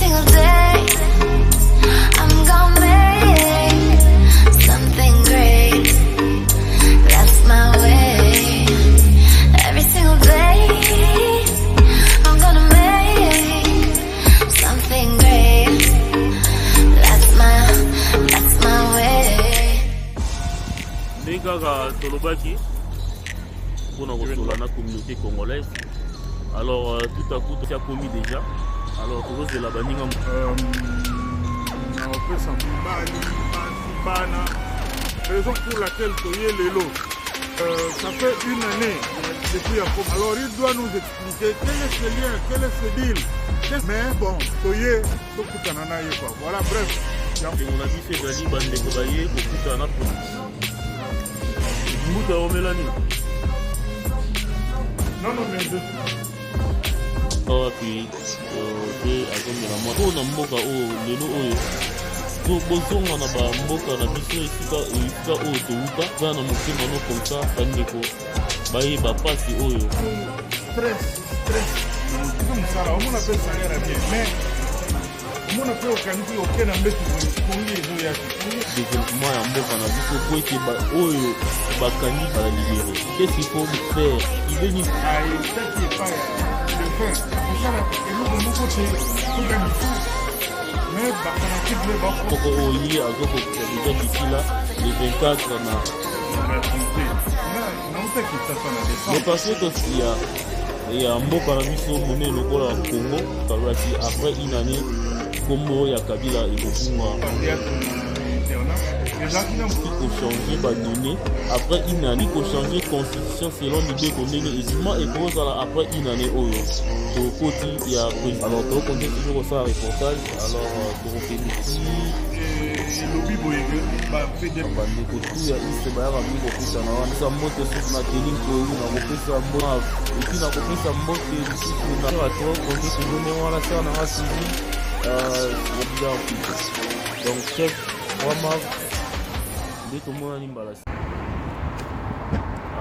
single day I'm gonna make something great. That's my way. Every single day I'm gonna make something great. That's my way. Ndekaka tolobaki mpona kosola na communauté congolaise. Alors tout à coup tu as commis déjà. Alors tozozela baninga na opesa mibali bana raison pour laquelle toye lelo ça fait une année depuis Yacoub. Alors il doit nous expliquer quel est ce lien, quel est ce deal. Mais bon, toye tokutana na ye quoi. Voilà, bref. Et mon ami c'est Dali bandeko baye kokutana production. Mbuta omelani. Non, mais puis azomela mwa oyo na mboka oyo lelo oyo bozonga na bamboka na biso esika oyo touta za na motema no komsa bandeko bayeba pasi oyo stress mosala omona mpe salaire bien mais omona mpe okanisi okena mbeti kongi ezoyaki développement ya mboka na biso po ete oyo bakangi bala libéré. Qu'est-ce qu'il faut faire? Il veut ni aetaki epai de fin kosala eloko moko te tokanisi mais bakanakite mpe moko oyo ye azokokia deja d'ici là le 24 na mais parce que aussi ya mboka na biso monene lokola Congo kalwaki après une année kombo ya Kabila ekofungwa il faut changer badonné après une année, il faut changer constitution selon l'idée qu'on est évidemment et pour ça après une année oyo to koti ya président. Alors to konte toujours ça reportage alors to félicite lobi boyege ba fede bande ko tout ya iste ba ya bingo pesa na wana sa moto sur na telling ko na ko pesa mbona et puis na ko pesa mbote ici na to konte toujours ne wala ça na asibi bien donc chef vraiment.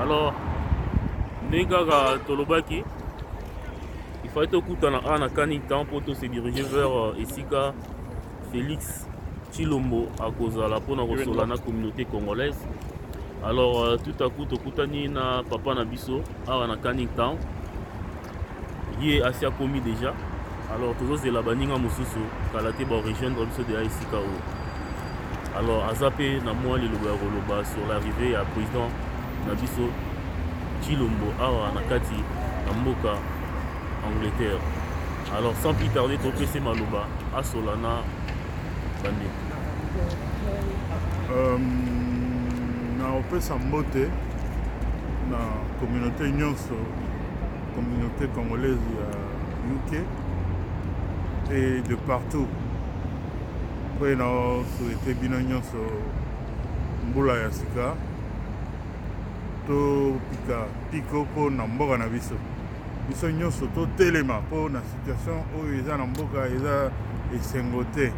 Alors, Negara Tolobaki, il fallait écouter à Kanitan pour se diriger vers Esika Félix Chilombo à cause de la communauté congolaise. Alors, tout à coup, Tokutani na papa Nabiso à Kanitan, il est assez commis déjà. Alors, toujours de la baninga Moussousou, Kalate va rejoindre de Esika. Alors, Azapé na moi le loba sur l'arrivée à président Nabiso Chilombo awa nakati na mboka Angleterre. Alors, sans plus tarder, topese maloba à Solana bande. Na opesa mbote na communauté nyonso, communauté congolaise ya UK et de partout. Après na souhaité bino nyonso mbula ya sika to pika piko po na mboka na biso nyonso to telema po na situation oyo eza na mboka eza esengo te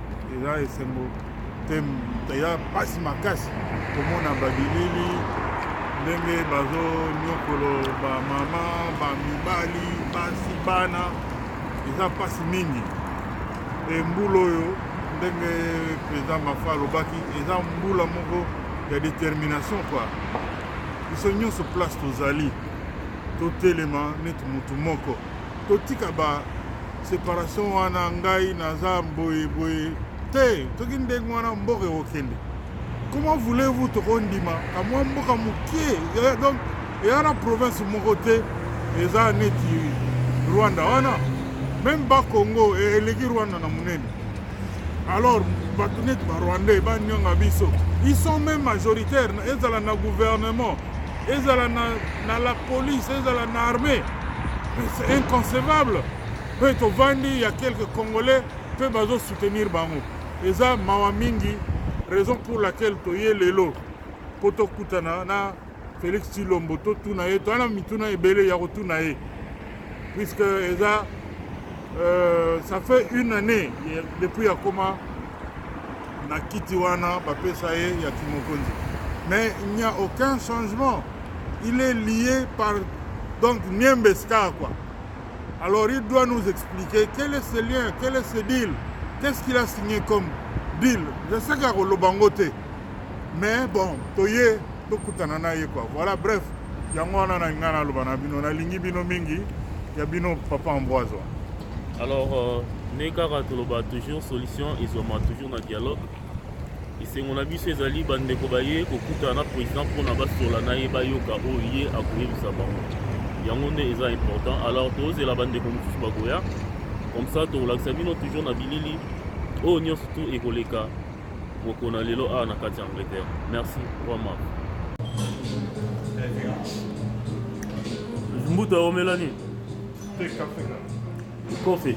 ya pasi makasi komona babilili ndenge bazo nyokolo bamama bamibali basi bana eza pasi mingi mbula oyo ndenge président Mafa alobaki eza mbula moko ya détermination quoi biso nyonso place tozali totelema neti mutu moko totika ba séparation wana ngai naza boye te toki ndenge wana mboka okende. Comment voulez-vous tokondima kamwa mboka mokie donc eya na province moko te eza neti Rwanda wana même ba Congo eleki Rwanda na munene. Alors, ils sont même majoritaires, ils sont dans le gouvernement, ils sont dans la police, ils sont dans l'armée. C'est inconcevable. Il y a quelques Congolais qui peuvent soutenir Bango. Et ça, Mawamingi, raison pour laquelle Toye Lelo, Poto Koutana, Félix Chilombo, Totunaye, Toana Mituna et Bele Yarotunaye. Puisque ça fait une année depuis Yakoma na Kitiwana, Papesaye, Yakimokonzi. Mais il n'y a aucun changement. Il est lié par donc Niembeska quoi. Alors il doit nous expliquer quel est ce lien, quel est ce deal. qu'est-ce qu'il a signé comme deal? Je sais qu'il y a le bangote. Mais bon, toye, tokutana na ye quoi. Voilà, bref. Yango wana na ngana lobana bino na lingi bino mingi, ya bino papa Ambroise. Alors, nekaka toloba toujours solution ezoma toujours na dialogue. Esengo na biso ezali bandeko baye kokutana na président mpona basola na ye bayoka oyo ye akoyebisa bango. Yango nde eza important. Alors tozela bandeko mosusu bakoya comme ça tolakisa bino toujours na bilili oyo nyonso tu ekoleka mokona lelo awa na kati ya Angleterre. Merci vraiment. Mbuta omelani kofi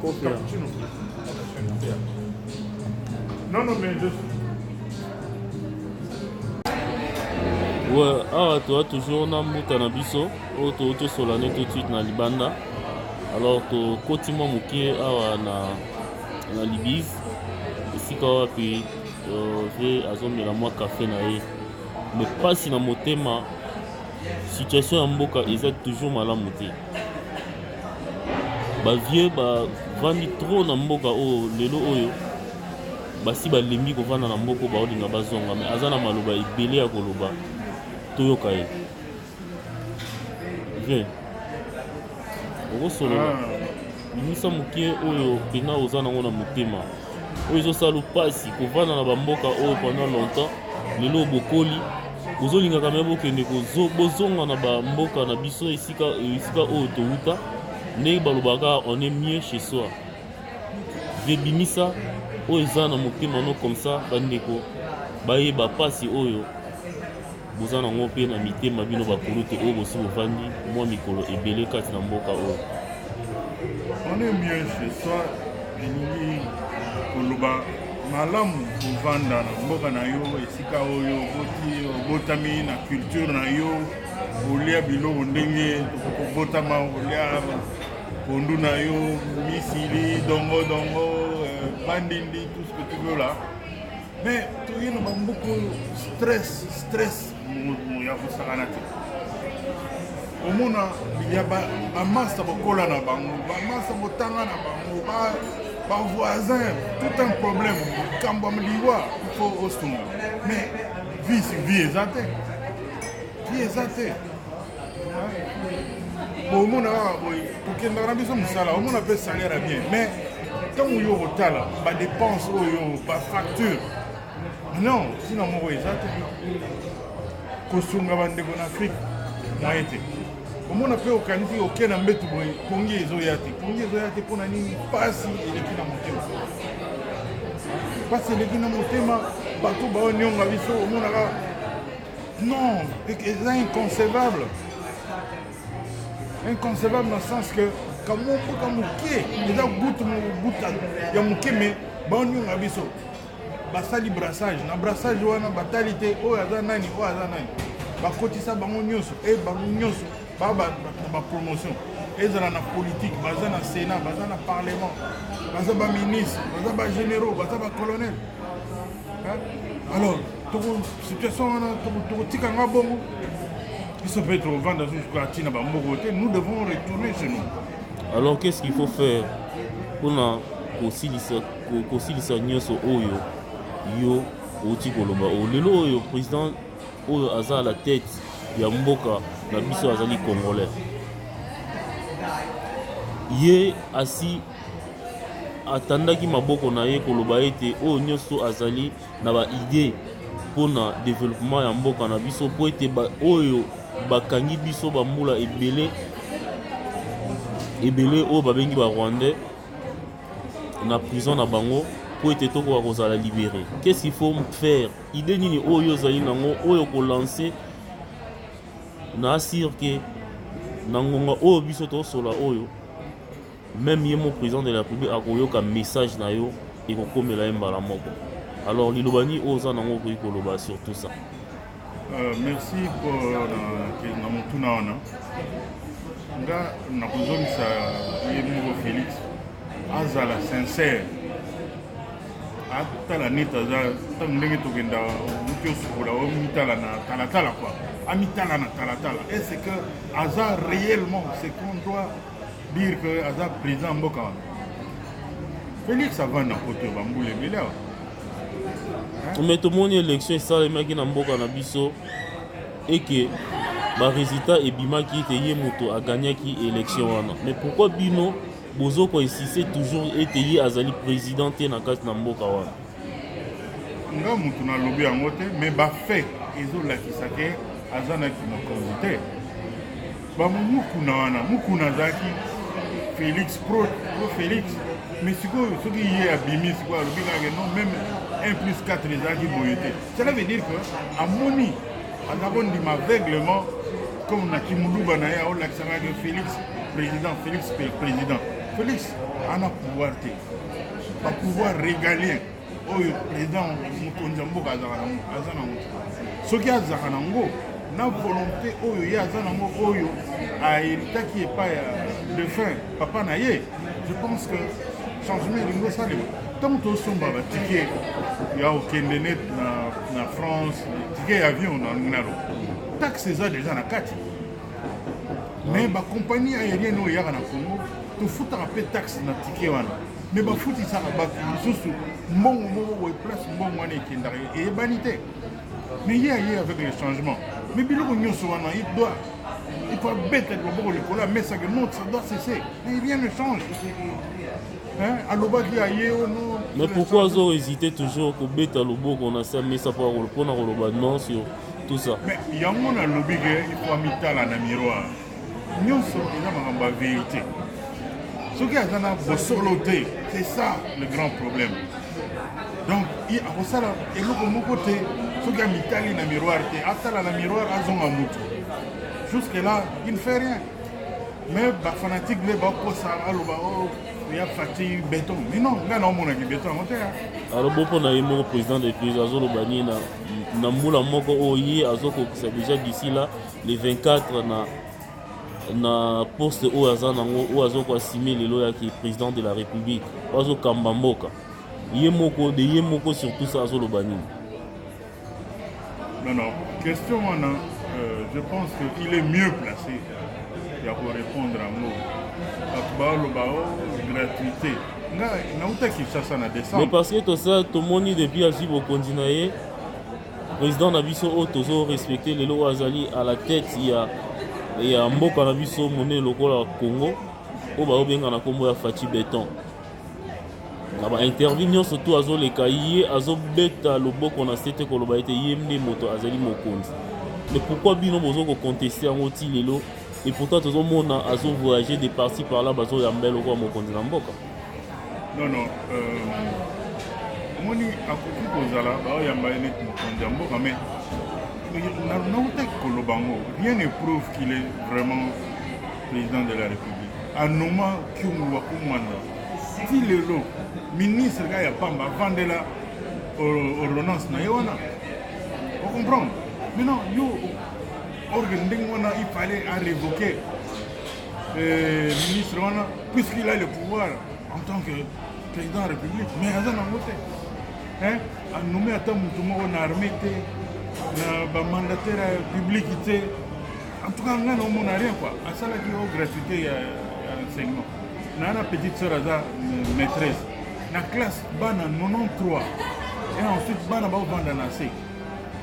kofi non mais je ouais, awa toa toujours na mbuta na biso oyo tosolane tout de suite na libanda. Alors tokoti mwa moke awa na libise esika wapi ve azomela mwa kafe na ye, mais pasi na motema situation ya mboka eza toujours malamu te. Bavie bavandi trop na mboka oyo lelo oyo basi balembi kovanda na mboka baolinga bazonga, mais aza na maloba ebele ya koloba toyoka ye. Bien okosolola limisa mokie oyo pena oza nango na motema oyo ezosala pasi kovanda na bamboka oyo pendant longtemps. Lelo bokoli bozolingaka me bokende bozonga na bamboka na biso esika oyo touta ndenge balobaka on est mieux chez soi. Vebimisa oyo eza na motema no comme ça bandeko bayeba pasi oyo boza nango mpe na mitema bino bakolo te oyo bosi bovandi mwa mikolo ebele kati na mboka oyo. On est mieux chez soi. Elingi koloba malamu kovanda na mboka na yo esika oyo obotami na culture na yo, olia biloko ndenge okobotama, olia pondu na yo, misili, dongo, bandindi, tout ce que tu veux là. Mais toye na bamboka oyo stress ya kosakana te. Omona ya bamasa bakola na bango, bamasa botanga na bango, voisin, tout un problème. Kambo amliwa, il faut osunga. Mais vie ezate. Vie ezate. Bon, omona kokenda na biso musala, omona pe salaire bien. Mais quand on yo rotala, ba dépense oyo, ba facture. Non, sinon mo ezate. Kosunga bandeko na Afrique. Moyete. Omona pe okanisi okena mbetu boye pongi ezoya te pona nini pasi eleki na motema. Pasi eleki na motema bato baonionga biso omonaka non, eza inconcevable dans le sens que kamoka moke eza buta ya moke me baonionga biso basali brassage na brassage wana batali te oyo aza nani bakotisa bango nyonso bango nyonso ba promotion ezala na politique, baza na Sénat, baza na Parlement, baza ba ministre, baza ba généraux, baza ba colonel. Alors, situation tika nga bongo ils peut être vendre jusqu'à tina ba mogote, nous devons retourner chez nous. Alors qu'est-ce qu'il faut faire pour na kosilisa nyonso oyo yo oti koloba lelo oyo président oyo aza à la tête ya mboka na biso azali congolais ye asi atandaki maboko na ye koloba ete oyo nyonso azali na ba idée mpona développement ya mboka na biso po ete oyo bakangi biso bambula ebele oyo babengi ba Rwandais na prison na bango po ete tokoka kozala libéré. Qu'est-ce qu'il faut faire? Idée nini oyo ozali nango oyo kolancer na assure ke na ngonga oyo biso tosola oyo même ye mo président de la République akoyoka message na yo ekokomela ye mbala moko. Alors lilobani oza nango koyi koloba sur tout ça. Merci pour na motuna wana nga nakozomisa ye moko Félix azala sincère atala neta aza ntango ndenge tokenda muti osukola omitala na talatala quoi amitala na talatala. Est-ce que aza réellement ce qu'on doit dire que aza président mboka wana Félix avanda poto bambula ebele awa. Mais tomoni élection esalemaki na mboka na biso eke barésultat ebimaki ete ye moto aganyaki élection wana. Mais pourquoi bino bozoko insiste toujours ete ye azali président te na kati na mboka wana? Nga mutu nalobi yango te, mais bafait ezolakisa ke azanaki mokonzi te. Bamukuna wana mukuna azalaki Félix pro Félix, mais sikoyo soki ye abimi sikoyo alobi kaka non même 1+4 ezalaki boye te. Cela veut dire que amoni aza kondima aveuglement comme na kimuluba na ye aolakisaka ke Félix président. Félix ana pouvoir te, ba pouvoir régalien oyo président mokonzi ya mboka aza nango. Soki azaka nango na volonté oyo ye aza nango oyo ahéritaki epai ya défunt papa na ye, je pense que changement elingi osalema. Ntango tosomba batike ya okende net na France, tike ya avion nalo taxe eza deja na kati, mais bacompagnie aérienne oyo eyaka na Congo tofutaka mpe taxe na tike wana, mais bafutisaka bato lisusu mbongo moko boye place mbongo wana ekendaka eyebani te. Mais il y a avec les changements. Mais biloko nyonso wana il faut bête le likolo, mais ça que non, ça doit cesser. Mais rien ne change. Hein? Alobaki aye o non. Mais pourquoi ils ont hésité toujours pour bête loboko na ça mais ça pour na non sur tout ça. Mais yango na lobi que il faut mitala na miroir. Nyonso eza makamba vérité. Ce qui a zana bosolo te, c'est ça le grand problème. Donc il a ça là et l'autre mon côté ce qui a mitali na miroir te atala na miroir azonga mutu. Jusque là il ne fait rien. Mais ba fanatique les ba ko ça aloba oh il y a fatigue béton. Mais non, là non mon aki béton monter. Alors bopo na yemo président de pays azolo bani na mula moko oyi azoko ça déjà d'ici là les 24 na poste o azana ngo o azoko assimé lelo ya ki président de la République ozo kamba mboka yemoko de yemoko surtout ça azolo bani. Non, question wana je pense qu'il est mieux placé pour répondre à moi. Gratuité. Mais parce que tout ça, tout le monde depuis Aji Bokondinaye, président Nabiso Otozo respecté les lois Azali à la tête, il y a Mboka Nabiso monnaie local Congo, au Baobenga na Kombo ya Fati Béton. Naba intervention surtout azo les cahiers, azo beta le bok on a cité que le ba été yemne moto Azali Mokonzi. Mais pourquoi bino bozo ko contester en oti lelo? Et pourtant, tout le monde a voyagé de par-ci par-là, bazo yambel ou Mokonzi na mboka. Non, moni akoki kozala ba yamba net Mokonzi ya mboka, mais rien ne prouve qu'il est vraiment président de la République. Anoma Kyungu Wakumanda, si lelo ministre Gaya Pamba vendela ordonnance na yona, on comprend. Mais non, il fallait révoquer le ministre puisqu'il a le pouvoir en tant que président de la République. Mais il a nommé à une armée, un mandataire public. En tout cas, on n'a rien. À ça, il y a gratuité et enseignement. On a une petite soeur maîtresse. La classe, il y a 93. Et ensuite, il y a 26.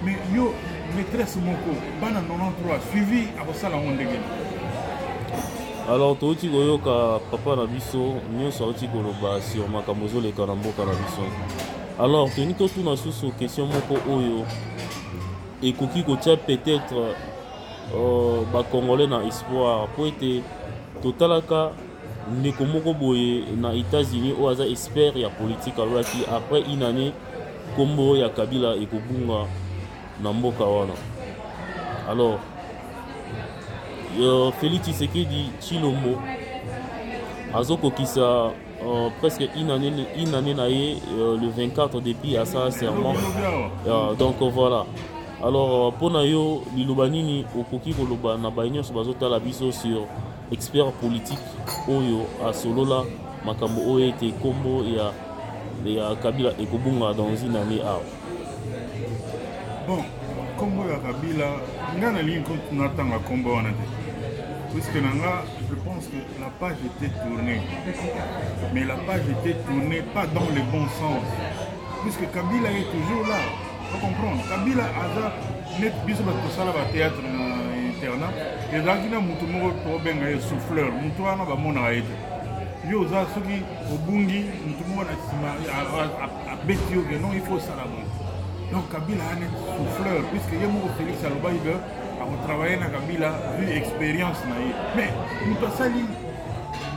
Mais yo maîtresse moko bana 93 suivi akosala ondenge. Alors toti koyoka papa na biso nyonso oti koloba sur makambo zoleka na mboka na biso. Alors toni to tuna susu question moko oyo ekoki kotia peut-être ba congolais na espoir po ete totalaka ndeko moko boye na États-Unis o aza expert ya politique alobaki après une année kombo ya Kabila ekobunga na mboka wana. Alors Félix Tshisekedi Tshilombo azokokisa presque une année na ye le 24 depuis à sa serment. Donc voilà. Alors pour na yo liloba nini okoki koloba na baignos bazotala biso sur expert politique oyo asolola makambo oyo ete kombo ya Kabila ekobunga dans une année à. Bon, Kombo ya Kabila, ngana ligne quand on attend la Kombo en été. Puisque Nanga, je pense que la page était tournée. Mais la page était tournée pas dans le bon sens. Puisque Kabila est toujours là. Faut comprendre. Kabila a net biso ba tosala ba théâtre na internat. Et là qui na mutu moko to benga souffleur. Mutu wana ba mona aide. Yo za soki obungi mutu moko na sima a betio que non il faut ça là. Donc Kabila a net souffleur puisque yemo Félix Aloba il a travaillé na Kabila vu expérience na ye. Mais mutu sali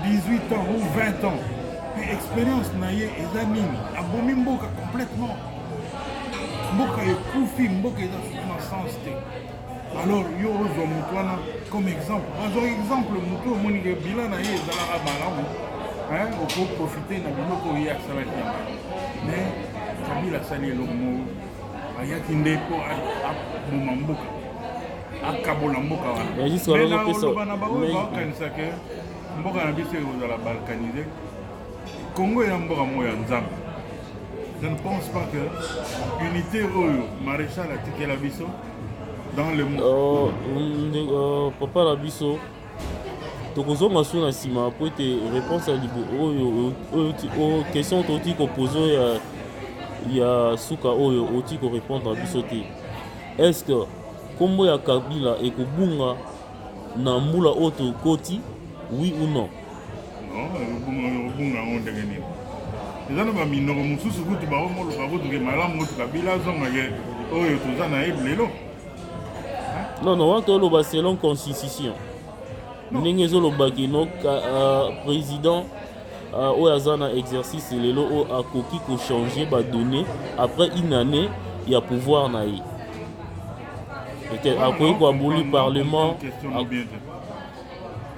18 ans ou 20 ans. Mais expérience na ye ezamini abomi mboka complètement. Mboka ekufi mboka eza na sens te. Alors yo ozo mutu wana comme exemple. Ozo exemple mutu omoni ke bilan na ye ezalaka malamu. Hein, oko profiter na biloko ye asalaki yango. Mais Kabila asali eloko moko ayaki nde mpo aboma mboka akabola mboka wana. Mais na oloba na bango baokanisa ke mboka na biso ekozala balkanisé. Congo est un mboka moya nzambe. Je ne pense pas que l'unité maréchal a tiqué la biso dans le monde. Papa la biso, tokozonga sur na sima pour te réponse à aux questions toti ko poser ya suka oyo oti ko répondre à biso te. Est-ce que kombo ya Kabila et ko bunga na mbula auto koti oui ou non? Non, bunga on degeni. Les gens ba minoko mususu kutu ba mo lo ba kutu ke malamu mutu Kabila zonga ye oyo tozana eblelo. Non, non, on lo ba selon constitution. Ndenge zo lo ba ki no président oyo aza na exercice lelo o akoki ko changer ba donner après une année il y a pouvoir na ye. Peut-être akoki ko aboli parlement.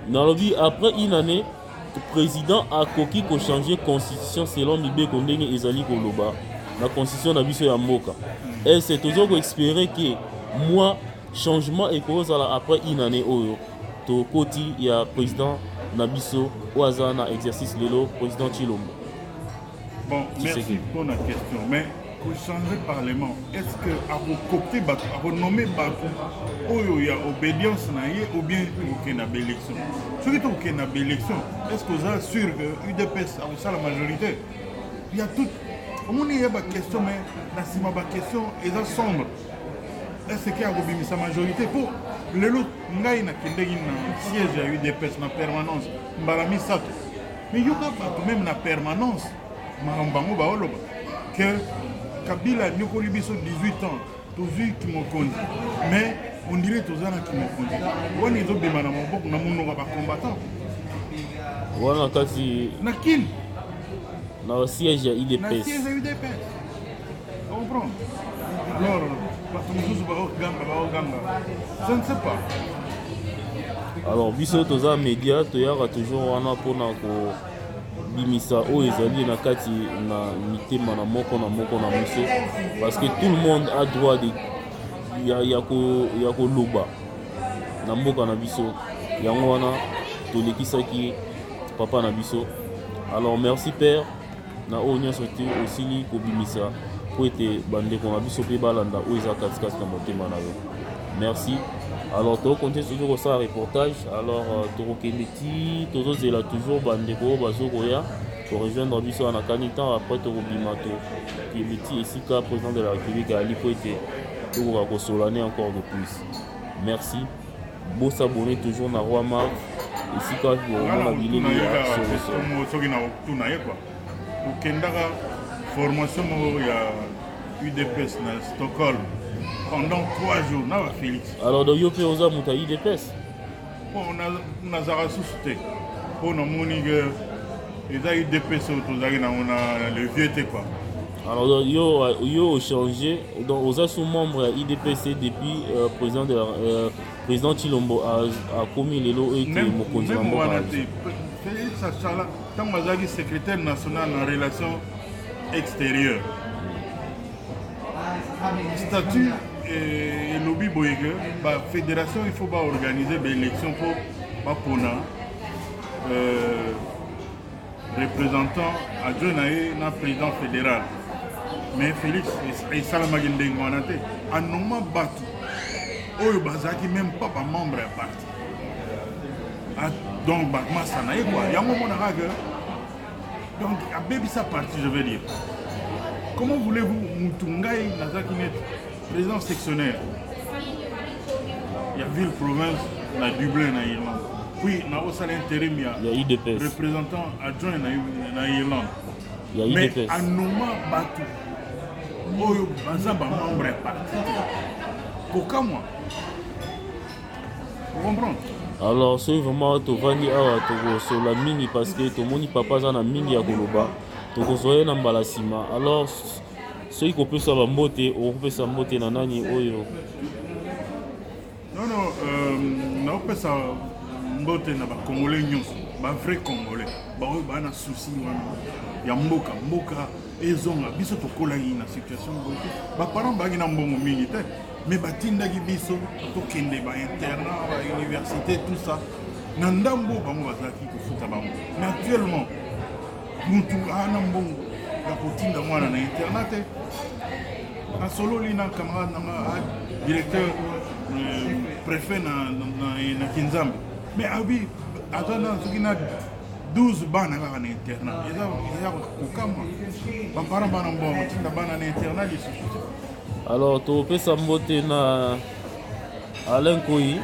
Dans le but après une année le président a koki ko changer constitution selon Mibeko ndenge ezali koloba la constitution na biso ya mboka. Et c'est toujours ko espérer que moi changement et cause après une année oyo to koti ya président na biso oaza na exercice lelo président Chilombo. Bon, merci pour la question, mais pour changer le parlement, est-ce que à recopter à renommer Bakou oyo ya obédience na ye ou bien au na élection? Ce qui est na élection, est-ce que vous êtes sûr que UDPS a ça la majorité? Il y a tout au moins il y a une question mais la sima ba question est sombre. Est-ce qu'il y a sa majorité pour le lot ngai na kindegi na siège à UDPS na permanence mbarami sato. Mais il y a pas même na permanence marambango ba oloba que Kabila nyokoli biso 18 ans tozui ki mokonzi mais on dirait tozana ki mokonzi wani zo bema na maboko na muno ba combattant wana kasi na kin na siège ya UDPS na siège à UDPS comprends alors je ne sais pas. Alors biso toza média toyaka toujours wana pona ko bimisa o ezali na kati na mitema na moko na miso parce que tout le monde a droit de ya ko loba na mboka na biso yango wana tolekisaki papa na biso. Alors merci père na o nyonso te osili ko bimisa po ete bandeko na biso pe balanda o eza katikati na motema na yo. Merci. Alors to compter toujours au ça reportage. Alors Torokendeti tozozela toujours bandeko bazokoya pour rejoindre biso na kanita après Torobimato Kebeti esika président de la République ali po ete to ko solane encore de plus. Merci. Beau s'abonner toujours na Roi Marc esika ko na bilili ya soki na tuna ye quoi. Okendaka formation ya UDPS na Stockholm pendant 3 jours. Na Félix. Alors donc yo pe oza muta UDPS. Bon on a zara susute. Pour na moni que eza UDPS tozaki na on le vieux té quoi. Alors donc yo changé donc oza sous membre ya UDPS depuis président de président Chilombo a commis lelo et que mokonzi na mboka. Félix Achala tant bazaki secrétaire national en relations extérieures. Statut et lobby boyege la fédération il faut pas organiser des élections pour pas pona représentant adjoint na président fédéral mais Félix et Salamagin Denguanate anomma batu oyo bazaki même pas membre à parti donc masa na ye quoi yango monaka que donc abebisa parti je veux dire comment voulez-vous mutu ngai nazalaki neti président sectionnaire ya ville province na Dublin na Irlande puis na osala intérim ya IDPS représentant adjoint na Irlande mais anoma bato oyo baza bamembre ya parti kokamwa comprendre. Alors c'est vraiment tovandi awa tokosola mingi parce que tomoni papa aza na mingi ya koloba tokozwa ye na mbala nsima alors soki kopesa bambote okopesa mbote na nani oyo non naopesa mbote na bacongolais nyonso bavrai congolais baoyo baa na susi wana ya mboka ezonga biso tokolaki na situation boye baparent baaki na mbongo mingi te mais batindaki biso tokende bainternat bauniversité tout ça na ndambo bango bazalaki kofuta bango mais actuellement mutu ana mbongo ya kotinda mwana na internat te nasololi na camarade nanga directeur préfet na Kinzambe mais abi aza na soki na 12 bana kaka na internat eza kokama baparent bana mbongo tinda bana na internat lisusu. Alors topesa mbote na Alain Koyi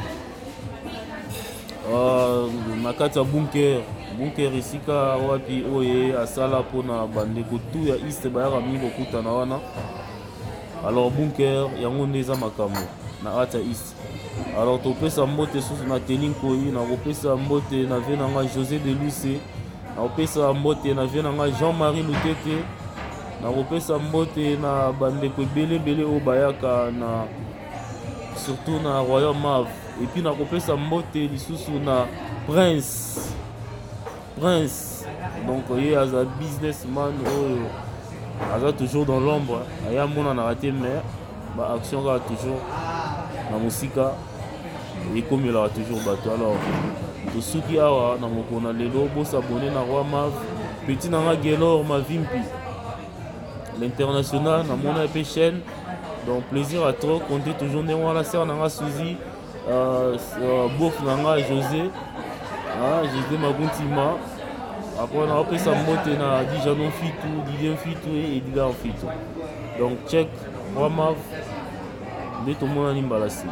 na kati ya bunker esika wapi oye asala mpona bandeko tu ya East bayaka mingi kokutana wana. Alors bunker yango nde eza makambo na ata East. Alors topesa mbote susu na Teling Koyi, na kopesa mbote na vie na nga José de Luce, na kopesa mbote na vie na nga Jean-Marie Lutete, na kopesa mbote na bandeko ebele oyo bayaka na surtout na Royal Mav, et puis na kopesa mbote lisusu na Prince donc ye aza businessman oyo aza toujours dans l'ombre aya mona na raté mais ba action ka toujours na musika ekomelaka toujours bato. Alors tosuki awa na mokona lelo bosabone na Royal Mav petit nanga Gelor Mavimpi l'international na mona pe chaîne donc plaisir à trop compter toujours ne wana sœur nanga Suzy bof nanga José Maguntima. Après on a appelé sa mbote na Dijanon Fitou, Didier Fitou et Edgar Fitou. Donc check Royal Mav nde tomona nimbalasi.